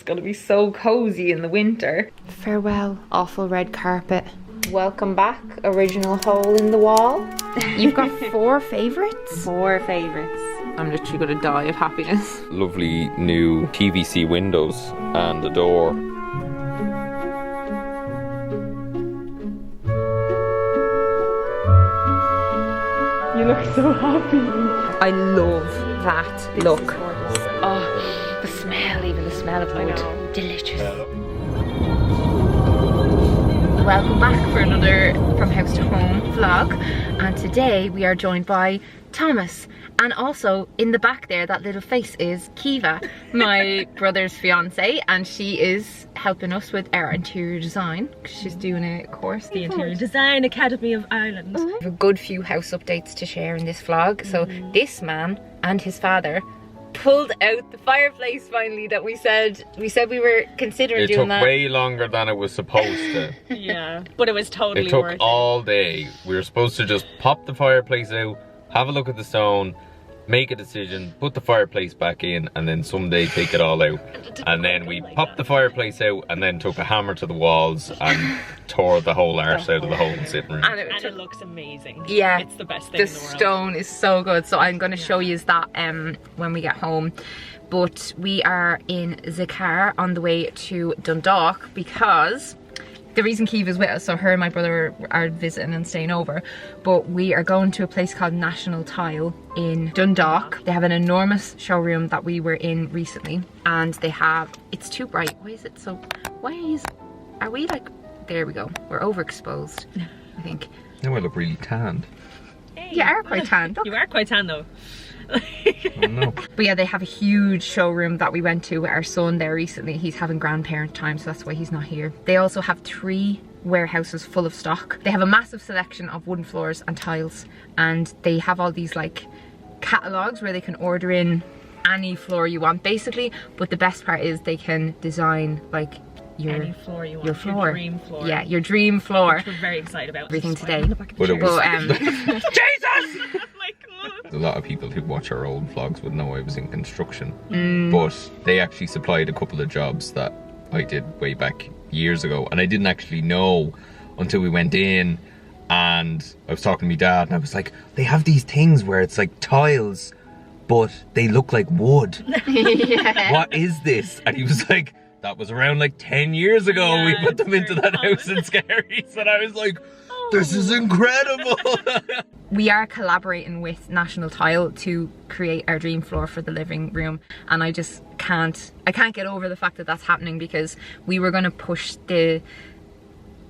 gonna be so cozy in the winter. Farewell, awful red carpet. Welcome back, original hole in the wall. You've got 4 favourites? 4 favourites. I'm literally gonna die of happiness. Lovely new PVC windows and a door. You look so happy. I love that look. Oh, the smell, even the smell of wood. Delicious. Welcome back for another From House to Home vlog. And today we are joined by Thomas. And also in the back there, that little face is Kiva, my brother's fiance, and she is helping us with our interior design because she's doing a course. The Interior Design Academy of Ireland. We have a good few house updates to share in this vlog. So this man and his father pulled out the fireplace finally that we said we were considering doing that. It took way longer than it was supposed to. Yeah, but it was totally It took worth it. all day. We were supposed to just pop the fireplace out, have a look at the stone, make a decision, put the fireplace back in, and then someday take it all out. And then we popped the fireplace out and then took a hammer to the walls and tore the whole arse out of the whole sitting room. And it looks amazing. Yeah, it's the best thing in the world. The stone is so good, so I'm going to show you that when we get home. But we are in the car on the way to Dundalk because the reason Kiva's with us, so her and my brother are visiting and staying over, but we are going to a place called National Tile in Dundalk. They have an enormous showroom that we were in recently, and they have, it's too bright. Why is it so, are we like, there we go. We're overexposed, I think. Now I look really tanned. Hey. You are quite tan. You are quite tan though. Oh no. But yeah, they have a huge showroom that we went to with our son there recently. He's having grandparent time, so that's why he's not here. They also have 3 warehouses full of stock. They have a massive selection of wooden floors and tiles, and they have all these like catalogs where they can order in any floor you want basically, but the best part is they can design like any floor you want, your floor. Your dream floor. Yeah, your dream floor. Which we're very excited about. Everything today. But it was Jesus! a lot of people who watch our old vlogs would know I was in construction, but they actually supplied a couple of jobs that I did way back years ago, and I didn't actually know until we went in, and I was talking to my dad and I was like, they have these things where it's like tiles but they look like wood. Yeah. What is this? And he was like, that was around like 10 years ago. Yeah, we put them into that house in Scaries, and I was like, this is incredible. We are collaborating with National Tile to create our dream floor for the living room, and I just can't get over the fact that that's happening, because we were going to push the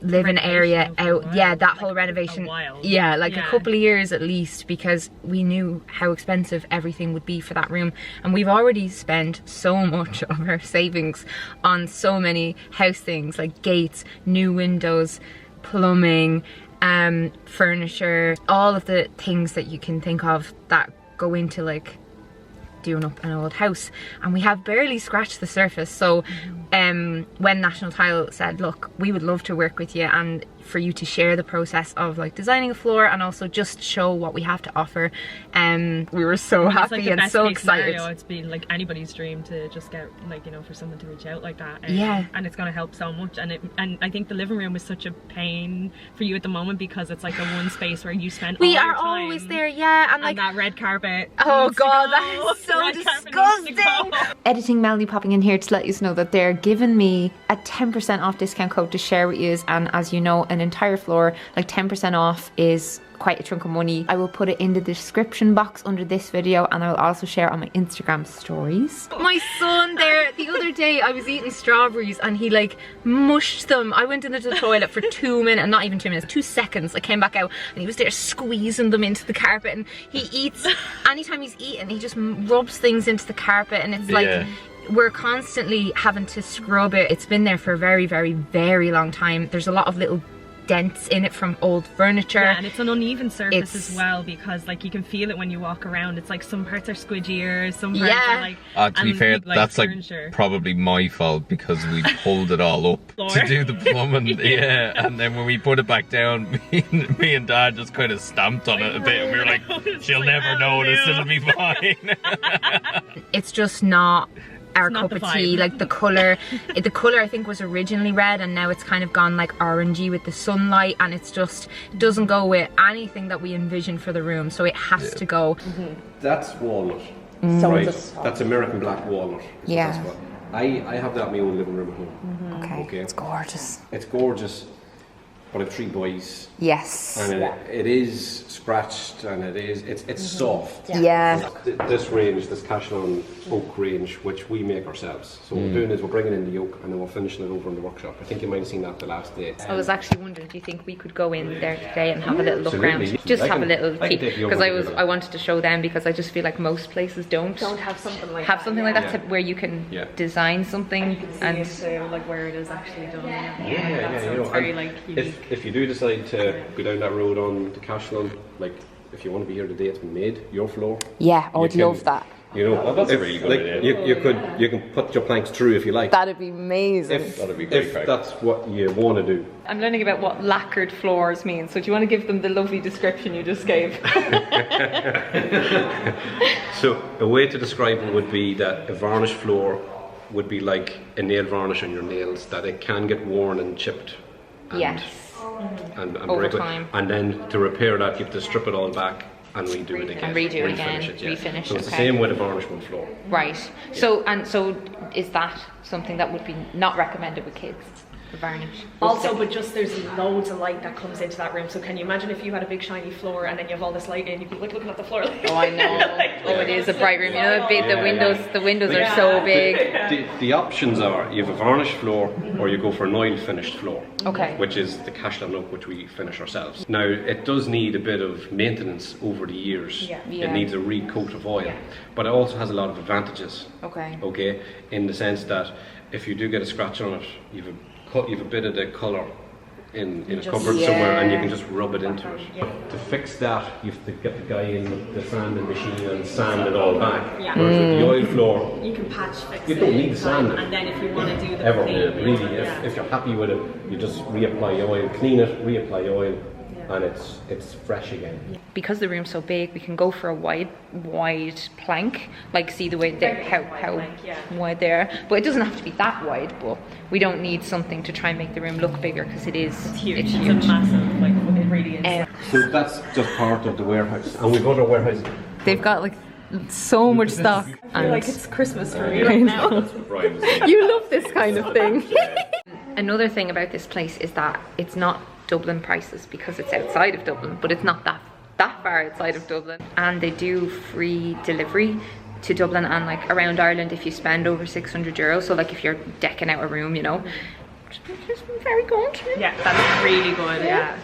living area out, yeah, that whole renovation, yeah, like a couple of years at least, because we knew how expensive everything would be for that room, and we've already spent so much of our savings on so many house things like gates, new windows, plumbing, furniture, all of the things that you can think of that go into like doing up an old house, and we have barely scratched the surface. So when National Tile said, look, we would love to work with you and for you to share the process of like designing a floor and also just show what we have to offer, we were so happy and so excited. It's been like anybody's dream to just get, like, you know, for someone to reach out like that, yeah, and it's going to help so much. And I think the living room is such a pain for you at the moment, because it's like the one space where you spend all your time. Always there, yeah, and like that red carpet, oh god, that is so disgusting. Editing Melanie popping in here to let you know that they're giving me a 10% off discount code to share with you, and as you know, an entire floor, like 10% off is quite a chunk of money. I will put it in the description box under this video, and I will also share on my Instagram stories. My son there, the other day I was eating strawberries and he like mushed them. I went into the toilet for 2 minutes, not even 2 minutes, 2 seconds. I came back out and he was there squeezing them into the carpet, and he eats, anytime he's eating he just rubs things into the carpet, and it's like, we're constantly having to scrub it. It's been there for a very, very, very long time. There's a lot of little dents in it from old furniture. Yeah, and it's an uneven surface as well, because like you can feel it when you walk around. It's like some parts are squidgier, some parts are like... to be fair, that's furniture. Like probably my fault, because we pulled it all up to do the plumbing. Yeah, and then when we put it back down, me and Dad just kind of stamped on it a bit, and we were like, she'll never notice, it'll be fine. It's just not our not cup the of tea. vibe. Like the colour, the colour I think was originally red and now it's kind of gone like orangey with the sunlight, and it's just, it doesn't go with anything that we envisioned for the room, so it has to go. That's walnut, Mm. right? That's American black walnut. Yeah. That's what, I have that in my own living room at home. Okay, it's gorgeous. It's gorgeous, but I have 3 boys. Yes. And it is scratched, and it's soft. Yeah. This range, this Cashlon oak range, which we make ourselves. So what we're doing is we're bringing in the oak and then we're finishing it over in the workshop. I think you might have seen that the last day. I was actually wondering, do you think we could go in there today and have a little look around? Absolutely. Just I have a can- little I can peek, take you because over I wanted to show them, because I just feel like most places don't have something like have something like that Yeah. where you can Yeah. design something and like where it is actually done. Yeah, So you know, it's very and like unique. if you do decide to go down that road on the Cashlon, like if you want to be here the day it's been made, your floor. yeah, I would you can- love that. You know, that's a if, really good like, idea. You can put your planks through if you like. That'd be amazing. That'd be great If crack. that's what you want to do. I'm learning about what lacquered floors mean, so do you want to give them the lovely description you just gave? So a way to describe it would be that a varnished floor would be like a nail varnish on your nails, that it can get worn and chipped. And, Yes. And Over break it. time. And then to repair that, you have to strip it all back and redo it again. And redo it again, Refinish it, yeah. refinish, So it's the okay. same with a varnished wood floor. Right. So is that something that would be not recommended with kids? The varnish. Also, but just there's loads of light that comes into that room. So can you imagine if you had a big shiny floor and then you have all this light in, you'd be like looking at the floor like, Oh, I know. Oh, it is a bright room. You know, the Yeah, windows are so big. The options are you have a varnished floor or you go for an oil finished floor. Okay. Which is the Cashlon oak, which we finish ourselves. Now it does need a bit of maintenance over the years. Yeah. Yeah. It needs a recoat of oil, but it also has a lot of advantages. Okay. Okay, in the sense that if you do get a scratch on it, you've a bit of the colour in a cupboard somewhere, and you can just rub it into it. To fix that, you have to get the guy in the sanding machine and sand it all back. Yeah. Whereas with the oil floor, you can patch fix you it don't need in to time, sand it. and then if you want to do the ever paint, really. yeah. If you're happy with it, you just reapply oil, clean it, reapply oil, and it's fresh again. Because the room's so big, we can go for a wide plank. Like, see the way how wide they are. But it doesn't have to be that wide. But we don't need something to try and make the room look bigger, because it is. It's huge. It's a massive, like it really is. So that's just part of the warehouse, and we go to a warehouse. They've got like so much stock. I feel like it's Christmas for me right now. You love this kind of thing. Another thing about this place is that it's not Dublin prices, because it's outside of Dublin, but it's not that far outside of Dublin. And they do free delivery to Dublin and like around Ireland if you spend over €600. So like if you're decking out a room, you know, it's very good. Yeah, that's really good. Yeah.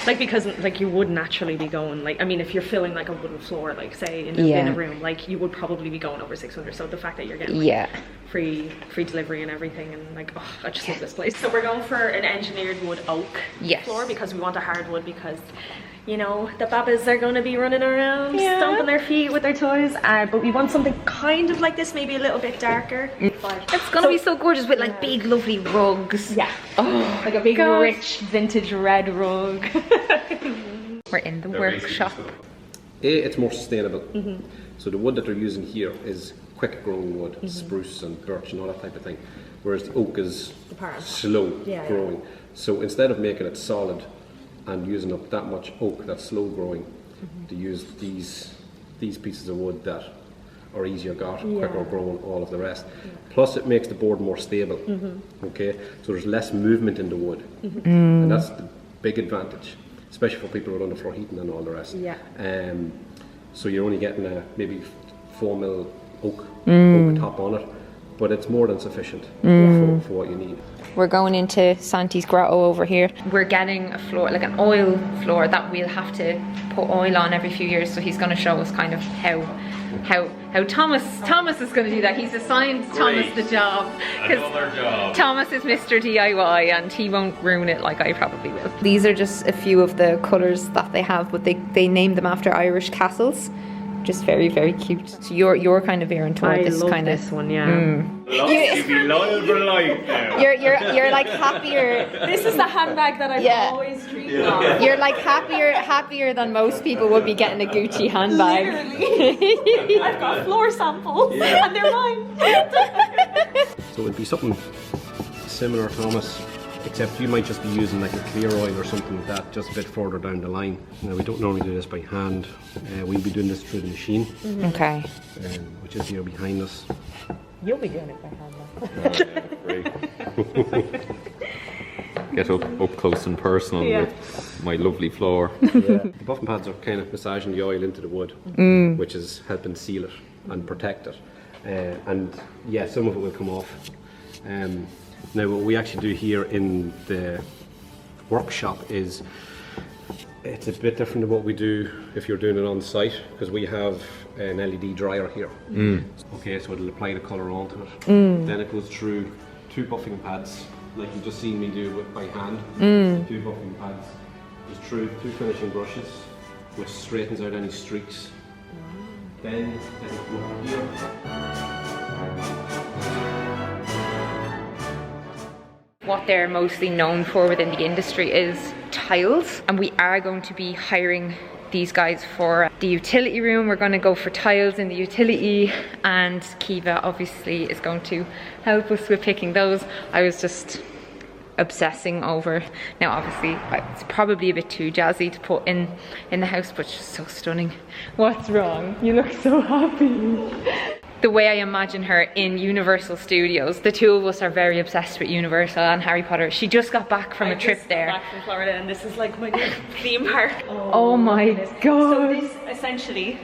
Like, because like you would naturally be going, like, I mean, if you're filling like a wooden floor, like say in a room, like you would probably be going over 600. So the fact that you're getting like, free delivery and everything, and like, oh, I just love this place. So we're going for an engineered wood oak floor, because we want a hardwood, because you know the babbas are going to be running around stomping their feet with their toys, but we want something kind of like this, maybe a little bit darker. It's gonna be so gorgeous with like big lovely rugs. Yeah. Oh, like a big rich vintage red rug. We're in the workshop. It's more sustainable. So the wood that they're using here is quick growing wood, spruce and birch and all that type of thing, whereas the oak is slow growing. So instead of making it solid and using up that much oak that's slow growing, to use these pieces of wood that are easier got, quicker grown, all of the rest. Plus it makes the board more stable. Okay, so there's less movement in the wood, and that's the big advantage, especially for people with underfloor heating and all the rest. So you're only getting a maybe 4mm oak top on it, but it's more than sufficient for what you need. We're going into Santi's grotto over here. We're getting a floor, like an oil floor, that we'll have to put oil on every few years. So he's going to show us kind of how Thomas is going to do that. He's assigned Thomas the job, because Thomas is Mr. DIY and he won't ruin it like I probably will. These are just a few of the colours that they have, but they name them after Irish castles. Just very, very cute. So you're kind of veering toward this kind of... this one, yeah. You're like happier. This is the handbag that I've always dreamed of. You're like happier than most people would be getting a Gucci handbag. Literally. I've got floor samples and they're mine. So it'd be something similar, Thomas, except you might just be using like a clear oil or something like that just a bit further down the line. Now, we don't normally do this by hand. We'll be doing this through the machine. Okay. Which is here behind us. You'll be doing it by hand though. Get up close and personal with my lovely floor. The buffing pads are kind of massaging the oil into the wood, which is helping seal it and protect it. And yeah, some of it will come off. Now what we actually do here in the workshop is, it's a bit different than what we do if you're doing it on site, because we have an LED dryer here. Okay, so it'll apply the colour onto it. Then it goes through 2 buffing pads, like you've just seen me do it by hand. 2 buffing pads, goes through 2 finishing brushes, which straightens out any streaks. Then it'll go over here. What they're mostly known for within the industry is tiles, and we are going to be hiring these guys for the utility room. We're going to go for tiles in the utility, and Kiva obviously is going to help us with picking those. I was just obsessing over, now obviously it's probably a bit too jazzy to put in the house, but it's just so stunning. What's wrong? You look so happy. The way I imagine her in Universal Studios. The two of us are very obsessed with Universal and Harry Potter. She just got back from a trip there. Back from Florida, and this is like my new theme park. Oh my god! So this essentially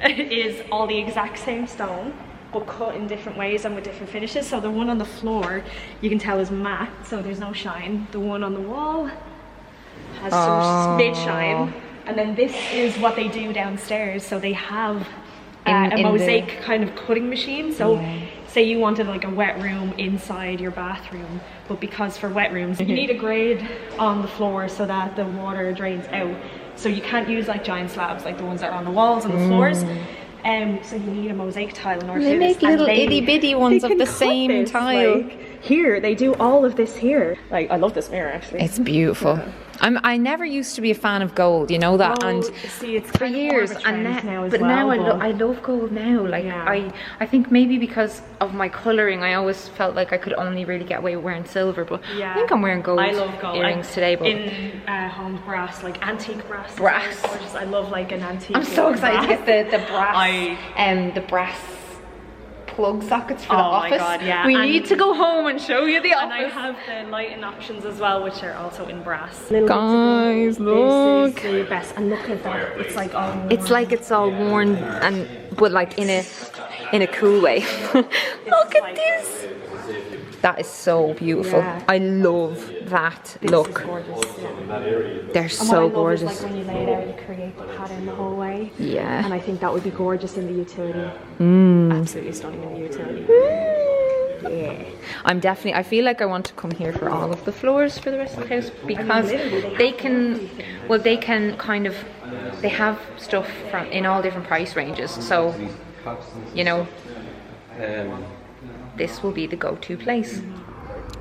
is all the exact same stone, but cut in different ways and with different finishes. So the one on the floor, you can tell is matte, so there's no shine. The one on the wall has some mid shine, and then this is what they do downstairs. So they have a mosaic kind of cutting machine. So say you wanted like a wet room inside your bathroom, but because for wet rooms you need a grade on the floor so that the water drains out, so you can't use like giant slabs like the ones that are on the walls and the floors. So you need a mosaic tile in order to do this. They make little itty bitty ones of the same tile. Like, here, they do all of this here. Like, I love this mirror actually. It's beautiful. Yeah. I never used to be a fan of gold, you know that, and see, it's for years, and now I love gold now. Like I think maybe because of my colouring, I always felt like I could only really get away with wearing silver, but I think I'm wearing gold. I love gold earrings today, but in home brass, like antique brass. Brass. I love like an antique. I'm so excited to get the brass. The brass plug sockets for the office. My god, yeah. We need to go home and show you the office. And I have the lighting options as well, which are also in brass. Guys, look. This is the best. And look at that. It's like all worn. It's like it's all worn, and but like in a cool way. Look at this. That is so beautiful. Yeah. I love that look. Is gorgeous, yeah. They're so gorgeous. Is, like when you lay it out, you create the pattern the whole way. Yeah. And I think that would be gorgeous in the utility. Absolutely stunning in the utility. Yeah. I feel like I want to come here for all of the floors for the rest of the house, because they can kind of, they have stuff from in all different price ranges. So, you know, this will be the go-to place.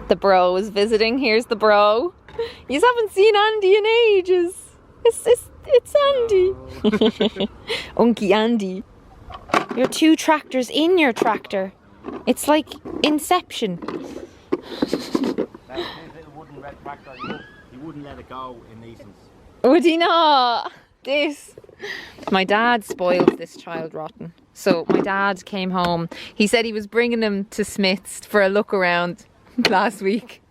The bro is visiting. Here's the bro. You haven't seen Andy in ages. It's Andy. Unky Andy. You're 2 tractors in your tractor. It's like Inception. That little wooden red tractor, he wouldn't let it go in Neeson's. Would he not? This. My dad spoiled this child rotten. So my dad came home. He said he was bringing him to Smith's for a look around last week.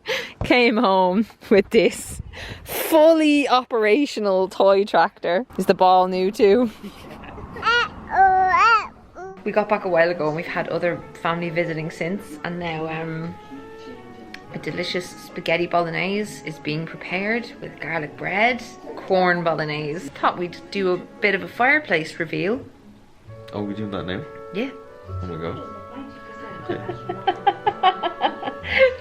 Came home with this fully operational toy tractor. Is the ball new too? We got back a while ago and we've had other family visiting since, and now a delicious spaghetti bolognese is being prepared with garlic bread, corn bolognese. Thought we'd do a bit of a fireplace reveal. Oh, we're doing that now? Yeah. Oh my god.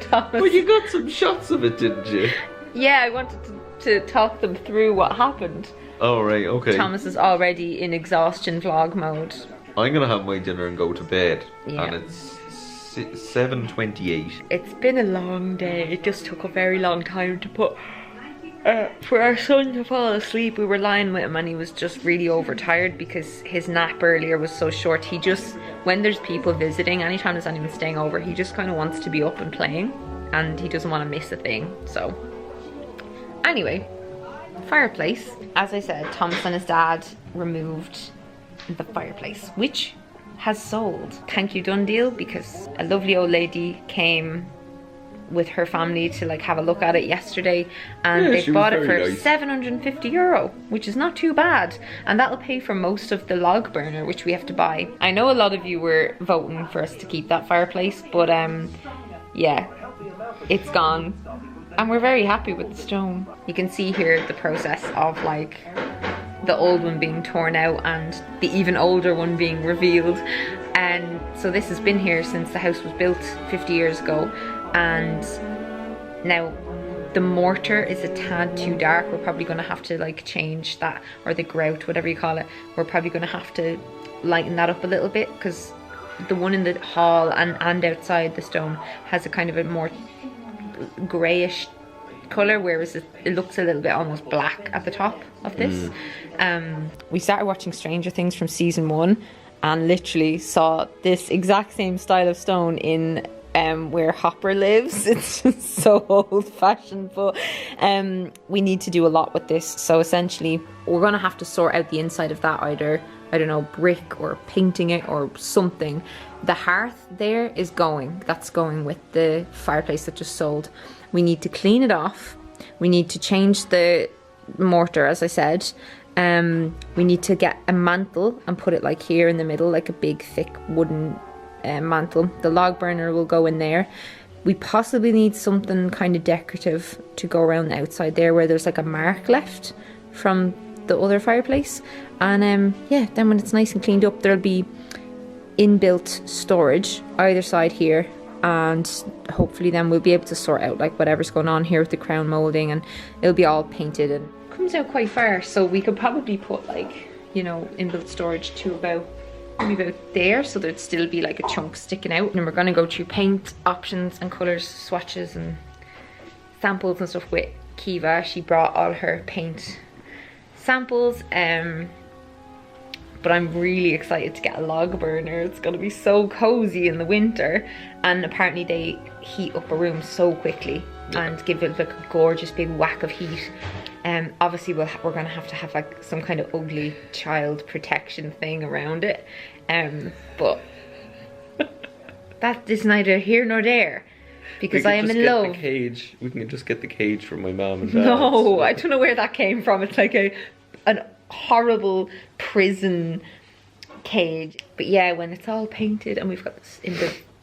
Thomas. Well, you got some shots of it, didn't you? Yeah, I wanted to talk them through what happened. Oh, right, okay. Thomas is already in exhaustion vlog mode. I'm gonna have my dinner and go to bed. Yeah. And it's 7:28. It's been a long day. It just took a very long time to put for our son to fall asleep. We were lying with him and he was just really overtired because his nap earlier was so short. He just, when there's people visiting, anytime there's anyone staying over, he just kind of wants to be up and playing and he doesn't want to miss a thing. So anyway, fireplace. As I said, Thomas and his dad removed the fireplace, which has sold. Thank you, done deal, because a lovely old lady came with her family to like have a look at it yesterday, and Yeah, they she bought was it for very nice. €750, which is not too bad, and that'll pay for most of the log burner which we have to buy. I know a lot of you were voting for us to keep that fireplace, but yeah, it's gone and we're very happy with the stone. You can see here the process of like the old one being torn out and the even older one being revealed. And so this has been here since the house was built 50 years ago, and now the mortar is a tad too dark. We're probably going to have to like change that, or the grout, whatever you call it. We're probably going to have to lighten that up a little bit, because the one in the hall and outside the stone has a kind of a more greyish colour, whereas it looks a little bit almost black at the top of this. We started watching Stranger Things from season 1 and literally saw this exact same style of stone in where Hopper lives. It's just so old-fashioned, but we need to do a lot with this. So essentially we're going to have to sort out the inside of that, either, I don't know, brick or painting it or something. The hearth there is going, that's going with the fireplace that just sold. We need to clean it off. We need to change the mortar, as I said. We need to get a mantle and put it like here in the middle, like a big thick wooden mantle. The log burner will go in there. We possibly need something kind of decorative to go around the outside there where there's like a mark left from the other fireplace. And yeah, then when it's nice and cleaned up, there'll be inbuilt storage either side here, and hopefully then we'll be able to sort out like whatever's going on here with the crown molding, and it'll be all painted and comes out quite far. So we could probably put like, you know, inbuilt storage to about maybe about there, so there'd still be like a chunk sticking out. And we're going to go through paint options and colours, swatches and samples and stuff with Kiva. She brought all her paint samples, but I'm really excited to get a log burner. It's going to be so cozy in the winter, and apparently they heat up a room so quickly and give it like a gorgeous big whack of heat. Obviously we're going to have like some kind of ugly child protection thing around it, but that is neither here nor there, because I am in love. The cage. We can just get the cage from my mom and dad. No, I don't know where that came from. It's like an horrible prison cage. But yeah, when it's all painted and we've got this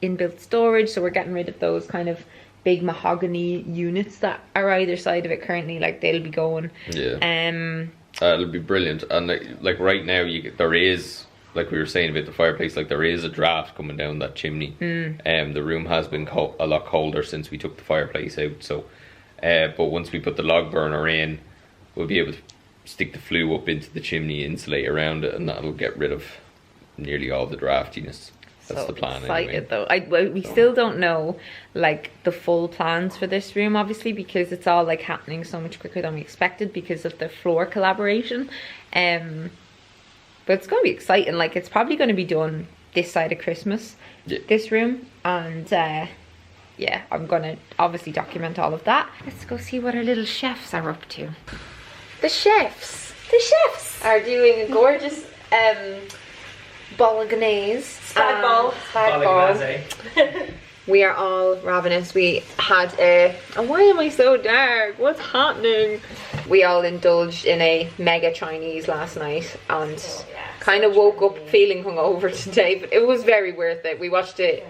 inbuilt storage, so we're getting rid of those kind of big mahogany units that are either side of it currently, like they'll be going. Yeah. It'll be brilliant. And like right now there is, like we were saying about the fireplace, like there is a draft coming down that chimney. The room has been a lot colder since we took the fireplace out, so but once we put the log burner in, we'll be able to stick the flue up into the chimney, insulate around it, and that'll get rid of nearly all the draftiness. That's the plan excited anyway. Though. We still don't know like the full plans for this room, obviously, because it's all like happening so much quicker than we expected because of the floor collaboration. But it's going to be exciting. Like, it's probably going to be done this side of Christmas, this room, and yeah, I'm going to obviously document all of that. Let's go see what our little chefs are up to. The chefs are doing a gorgeous bolognese. Spag bol. We are all ravenous. We had and why am I so dark? What's happening? We all indulged in a mega Chinese last night and kind of woke up feeling hungover today, but it was very worth it. We watched it.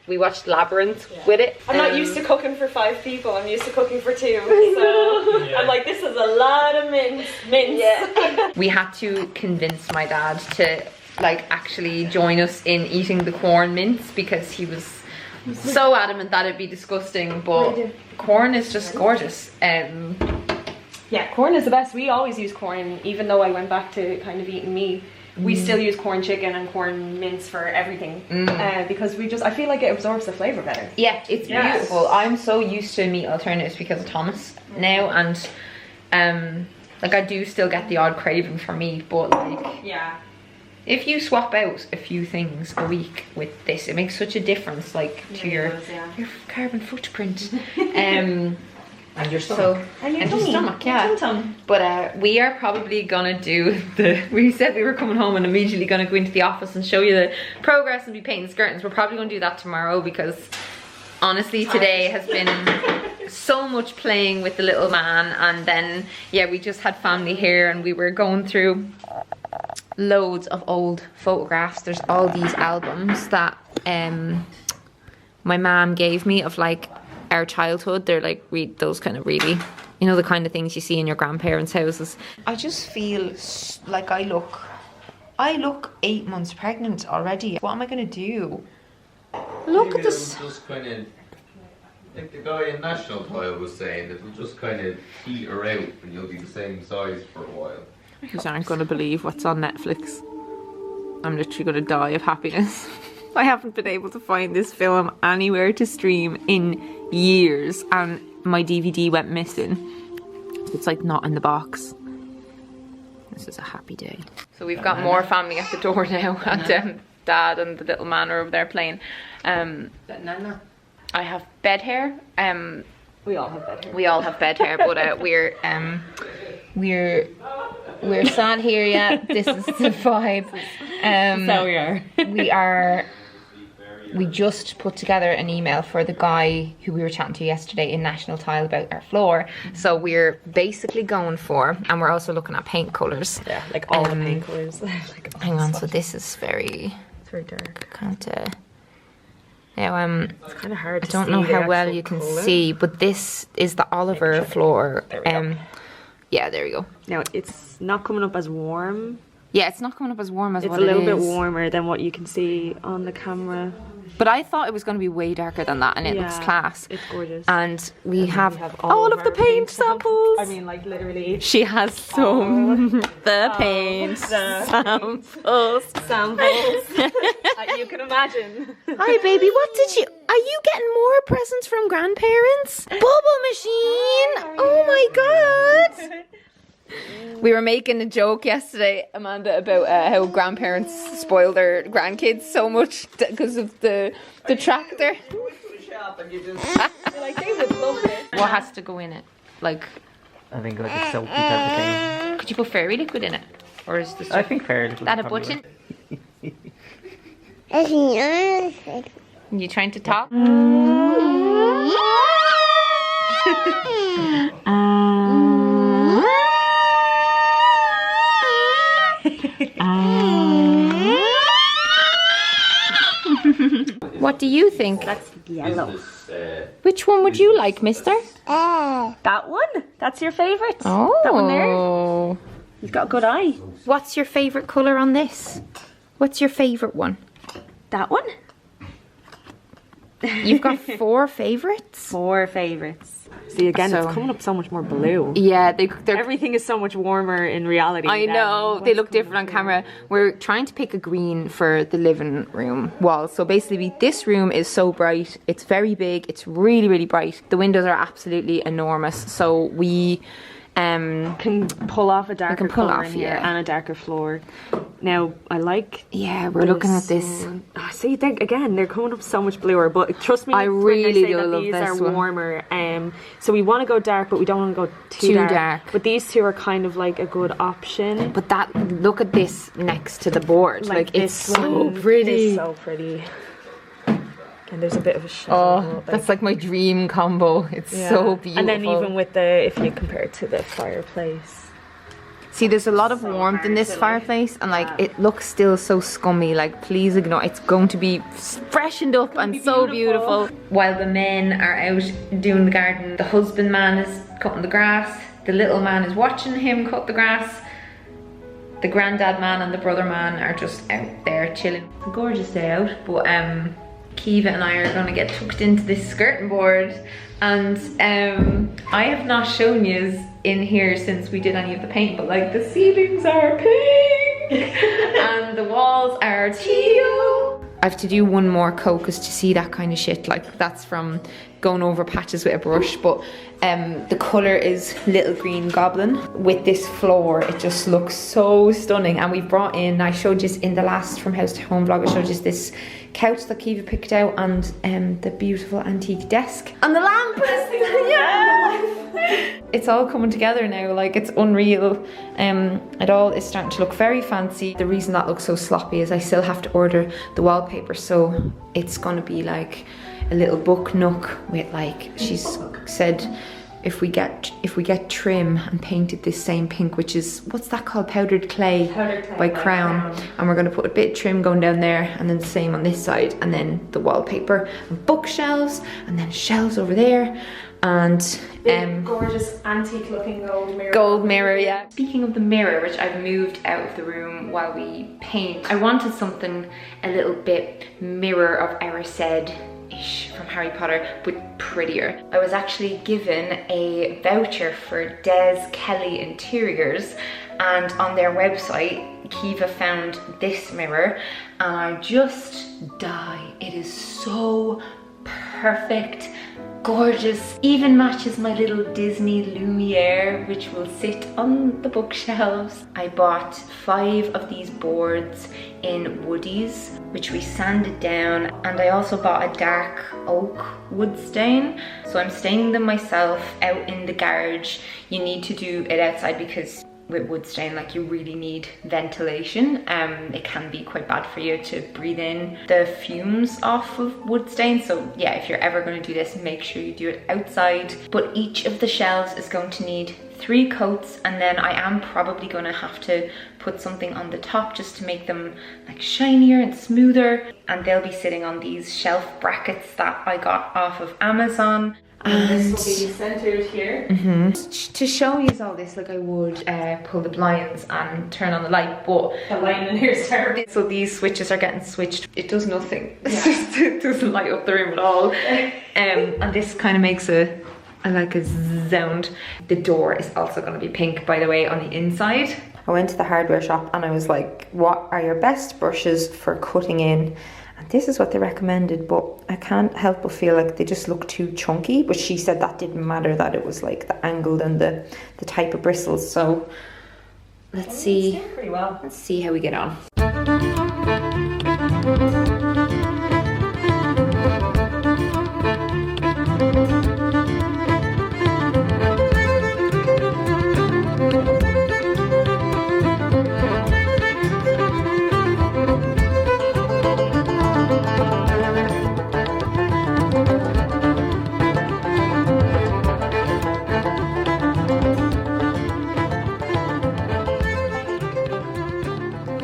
We watched Labyrinth with it. I'm not used to cooking for 5 people. I'm used to cooking for 2. So I'm like, this is a lot of mince. Yeah. We had to convince my dad to like actually join us in eating the corn mince because he was so adamant that it'd be disgusting, but corn is just gorgeous. Yeah, corn is the best. We always use corn, even though I went back to kind of eating meat. We still use corn chicken and corn mince for everything because I feel like it absorbs the flavour better. Yeah, it's beautiful. I'm so used to meat alternatives because of Thomas now, and like I do still get the odd craving for meat, but like if you swap out a few things a week with this, it makes such a difference, like to your carbon footprint. And your stomach. And your stomach, yeah. But we are probably gonna do we said we were coming home and immediately gonna go into the office and show you the progress and be painting the curtains. We're probably gonna do that tomorrow because honestly today has been so much playing with the little man, and then we just had family here and we were going through loads of old photographs. There's all these albums that my mom gave me of like our childhood. They're like those kind of really, you know, the kind of things you see in your grandparents' houses. I just feel like I look 8 months pregnant already. What am I gonna do? Look at this. Just kind of, like the guy in National Tile was saying, it'll just kind of peter out and you'll be the same size for a while. You aren't gonna believe what's on Netflix. I'm literally gonna die of happiness. I haven't been able to find this film anywhere to stream in years, and my DVD went missing. It's like not in the box. This is a happy day. So we've got more family at the door now, and Dad and the little man are over there playing. I have bed hair. We all have bed hair. We all have bed hair, but we're sad here yet. This is the vibe. So we are. We just put together an email for the guy who we were chatting to yesterday in National Tile about our floor. So we're basically going for, and we're also looking at paint colours. Yeah, like all the paint colours. Like hang on, so this is very dark. Now it's kind of hard. I don't know how well you can see, but this is the Oliver floor. Yeah, there we go. Now it's not coming up as warm. Yeah, it's not coming up as warm as it's what it is. It's a little bit warmer than what you can see on the camera. But I thought it was going to be way darker than that, and it looks class. It's gorgeous. And we have all of the paint samples. I mean, like literally. She has some the paint samples. You can imagine. Hi, baby. Are you getting more presents from grandparents? Bubble machine. Oh my God. We were making a joke yesterday, Amanda, about how grandparents spoil their grandkids so much because of the tractor. Like they would love it. What has to go in it? Like, I think like a soapy type of thing. Could you put fairy liquid in it, or is this? I think fairy liquid. That a button? You trying to talk? What do you think? That's yellow. Which one would you like, mister? That one? That's your favourite? Oh. That one there? You've got a good eye. What's your favourite colour on this? What's your favourite one? That one? You've got 4 favourites? 4 favourites. See, again, it's coming up so much more blue. Yeah, everything is so much warmer in reality. I know, they look different on camera. We're trying to pick a green for the living room wall. So basically, this room is so bright. It's very big. It's really, really bright. The windows are absolutely enormous. So we can pull off a darker colour in here and a darker floor. Now, I like. Yeah, we're looking at this. See, they're coming up so much bluer. But trust me, I really do love these this are one. Warmer. So we want to go dark, but we don't want to go too dark. But these two are kind of like a good option. But look at this next to the board. Like it's so pretty. It's so pretty. And there's a bit of a shadow. That's like my dream combo. It's so beautiful. And then even with if you compare it to the fireplace. See, there's a lot of warmth in this fireplace, and like it looks still so scummy. Like, please ignore. It's going to be freshened up and so beautiful. While the men are out doing the garden, the husband man is cutting the grass. The little man is watching him cut the grass. The granddad man and the brother man are just out there chilling. It's a gorgeous day out, but Kiva and I are gonna get tucked into this skirting board, and I have not shown you in here since we did any of the paint, but like the ceilings are pink and the walls are teal. I have to do one more coat because to see that kind of shit, like that's from going over patches with a brush, but the colour is Little Green Goblin. With this floor, it just looks so stunning. And we brought in, I showed you in the last From House to Home vlog, I showed you this couch that Kiva picked out and the beautiful antique desk. And the lamp! Yeah! It's all coming together now, like it's unreal. It all is starting to look very fancy. The reason that looks so sloppy is I still have to order the wallpaper, so it's gonna be like a little book nook with, like, she's said if we get trim and painted this same pink, which is, what's that called, powdered clay by Crown, and we're going to put a bit of trim going down there, and then the same on this side, and then the wallpaper and bookshelves, and then shelves over there, and gorgeous antique looking gold mirror, yeah. Speaking of the mirror, which I've moved out of the room while we paint, I wanted something a little bit Mirror of Erised-ish from Harry Potter, but prettier. I was actually given a voucher for Des Kelly Interiors, and on their website Kiva found this mirror and I just die. It is so perfect, gorgeous, even matches my little Disney Lumiere, which will sit on the bookshelves. I bought 5 of these boards in woodies, which we sanded down, and I also bought a dark oak wood stain, so I'm staining them myself out in the garage. You need to do it outside because with wood stain, like, you really need ventilation. It can be quite bad for you to breathe in the fumes off of wood stain, so yeah, if you're ever going to do this, make sure you do it outside. But each of the shelves is going to need 3 coats, and then I am probably going to have to put something on the top just to make them like shinier and smoother, and they'll be sitting on these shelf brackets that I got off of Amazon. And this will be centered here. To show you all this, like, I would pull the blinds and turn on the light, but the light in here is terrible. So these switches are getting switched. It does nothing. It doesn't light up the room at all. And this kind of makes a sound. The door is also going to be pink, by the way, on the inside. I went to the hardware shop and I was like, what are your best brushes for cutting in? And this is what they recommended, but I can't help but feel like they just look too chunky. But she said that didn't matter, that it was like the angle and the type of bristles. So let's see. Pretty well. Let's see how we get on.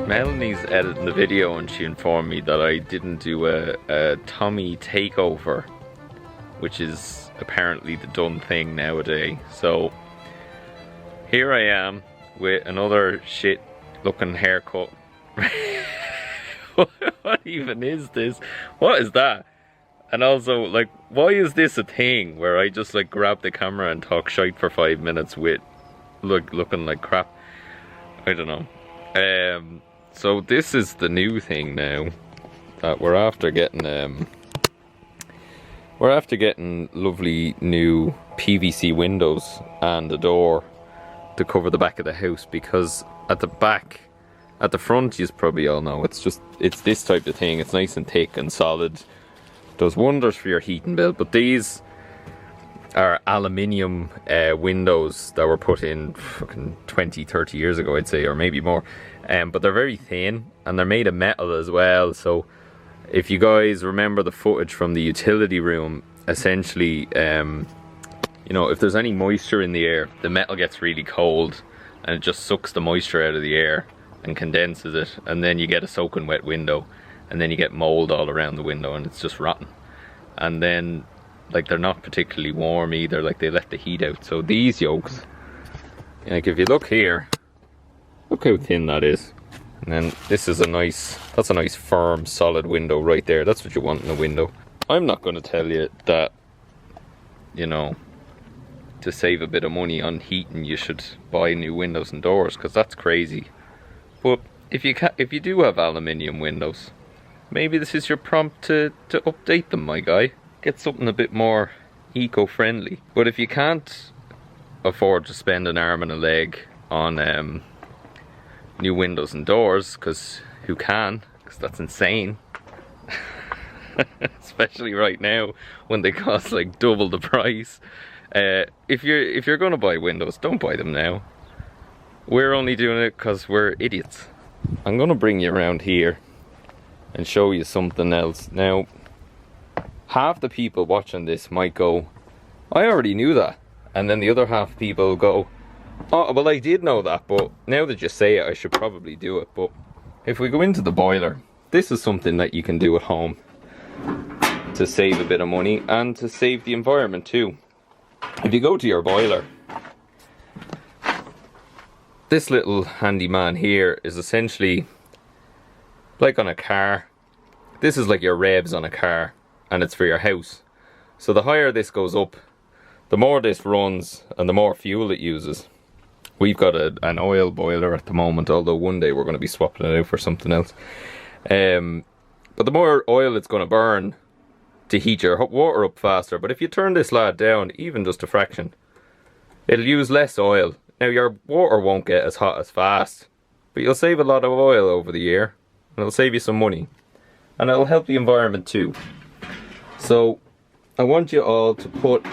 Melanie's editing the video and she informed me that I didn't do a Tommy takeover, which is apparently the done thing nowadays. So here I am with another shit looking haircut. What even is this? What is that? And also, like, why is this a thing where I just like grab the camera and talk shite for 5 minutes with looking like crap? I don't know. So this is the new thing now that we're after getting lovely new PVC windows and a door to cover the back of the house, because at the front, you probably all know, it's this type of thing. It's nice and thick and solid, does wonders for your heating bill. But these are aluminium windows that were put in fucking 20-30 years ago, I'd say, or maybe more. But they're very thin and they're made of metal as well. So if you guys remember the footage from the utility room, essentially, you know, if there's any moisture in the air, the metal gets really cold and it just sucks the moisture out of the air and condenses it, and then you get a soaking wet window, and then you get mold all around the window and it's just rotten. And then, like, they're not particularly warm either, like they let the heat out. So these yokes, like, if you look here, look how thin that is. And then this is that's a nice firm solid window right there. That's what you want in a window. I'm not going to tell you that, you know, to save a bit of money on heating, you should buy new windows and doors, because that's crazy. But if you do have aluminium windows, maybe this is your prompt to update them, my guy. Get something a bit more eco-friendly. But if you can't afford to spend an arm and a leg on new windows and doors, because who can? Because that's insane. Especially right now when they cost like double the price. If you're gonna buy windows, don't buy them now. We're only doing it because we're idiots. I'm gonna bring you around here and show you something else. Now, half the people watching this might go, I already knew that. And then the other half of people go, oh, well, I did know that, but now that you say it, I should probably do it. But if we go into the boiler, this is something that you can do at home to save a bit of money and to save the environment too. If you go to your boiler, this little handyman here is essentially like on a car. This is like your revs on a car, and it's for your house. So the higher this goes up, the more this runs and the more fuel it uses. We've got an oil boiler at the moment, although one day we're going to be swapping it out for something else. But the more oil it's going to burn to heat your water up faster. But if you turn this lad down, even just a fraction, it'll use less oil. Now your water won't get as hot as fast, but you'll save a lot of oil over the year, and it'll save you some money. And it'll help the environment too. So I want you all to put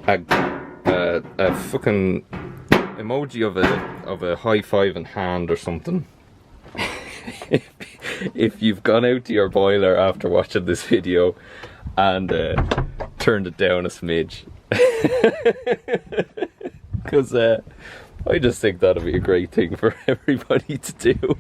a fucking emoji of a high-fiving hand or something if you've gone out to your boiler after watching this video and turned it down a smidge. Because I just think that'll be a great thing for everybody to do.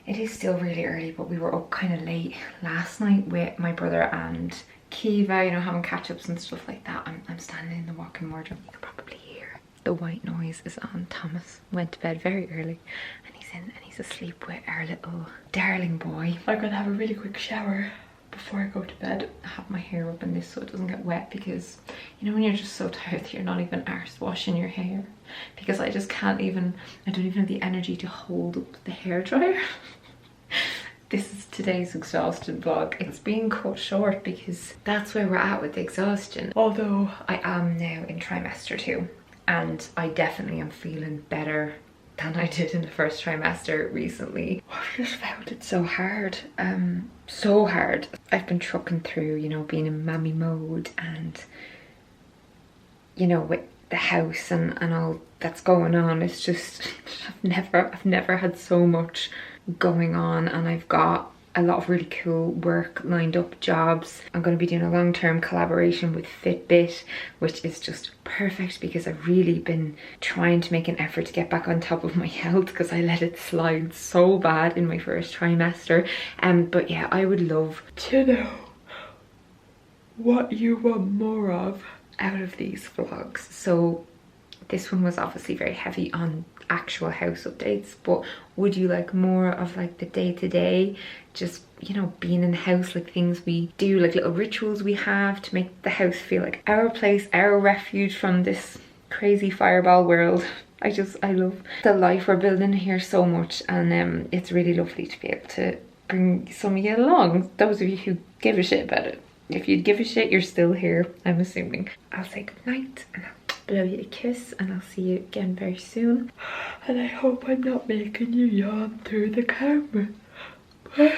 It is still really early, but we were up kind of late last night with my brother and Kiva, you know, having catch-ups and stuff like that. I'm standing in the walk-in wardrobe. You can probably hear the white noise is on. Thomas went to bed very early and he's in and he's asleep with our little darling boy. I'm gonna have a really quick shower before I go to bed. I have my hair up in this so it doesn't get wet, because you know when you're just so tired that you're not even arsed washing your hair, because I just can't even, I don't even have the energy to hold up the hairdryer. This is today's exhaustion vlog. It's being cut short because that's where we're at with the exhaustion. Although I am now in trimester 2 and I definitely am feeling better than I did in the first trimester recently. I've just found it so hard. So hard. I've been trucking through, you know, being in mammy mode and, you know, with the house and all that's going on. It's just, I've never had so much going on, and I've got a lot of really cool work lined up, jobs. I'm going to be doing a long-term collaboration with Fitbit, which is just perfect because I've really been trying to make an effort to get back on top of my health because I let it slide so bad in my first trimester. But yeah, I would love to know what you want more of out of these vlogs. So this one was obviously very heavy on actual house updates, but would you like more of like the day-to-day, just, you know, being in the house, like things we do, like little rituals we have to make the house feel like our place, our refuge from this crazy fireball world. I love the life we're building here so much, and it's really lovely to be able to bring some of you along, those of you who give a shit about it. If you'd give a shit, you're still here, I'm assuming. I'll say good night and I'll blow you a kiss, and I'll see you again very soon. And I hope I'm not making you yawn through the camera. Bye.